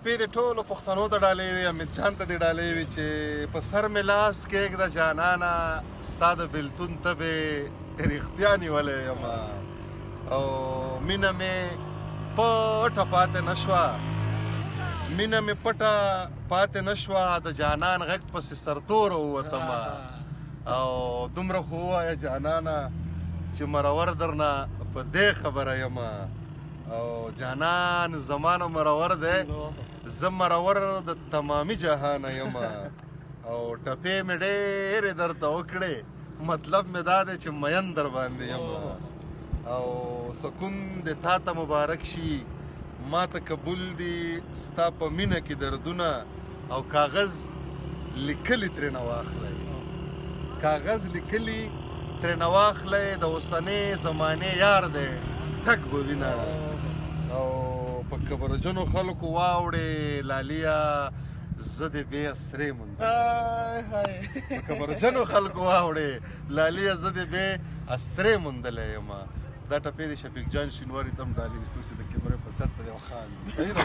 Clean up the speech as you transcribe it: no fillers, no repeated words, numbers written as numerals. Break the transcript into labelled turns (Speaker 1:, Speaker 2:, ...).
Speaker 1: ټپې د ټولو پښتنو ته ډالۍ وي، امید جان ته دې ډالۍ وي چې په سر مې لاس کېږده جانانه ستا د بېلتون تبې رښتیا نیولی یم او مینه مې پټه پاتې نه شوه مینه مې پټه پاتې نه شوه د جانان غږ پسې سرتوره ووتمه او دومره خو ووایه جانانه چې مرور درنه په دې خبره یم او جانان زمانه مرور دی زه مرور د تمامي جهانه یم او ټپې مې ډېرې درته وکړې مطلب مې دا دی چې مین در باندې یم او سکون د تا ته مبارک شي ما ته قبول دي ستا په مینه کې دردونه او کاغذ لیکلي ترېنه واخلئ کاغذ لیکلي ترېنه واخلئ د اوسنۍ زمانې یار دی تک به وینه او په کبرجنو خلکو واوړې لاليه زه دې بې اسرې موندلی په کبرجنو خلکو واوړې لاليه زه دې بې اسرې موندلی یم دا ټپې د شفیق جان شینواري ته هم ډالۍ وي څوک چې د کیمرې په سر ته دی وخاندي صحیح ده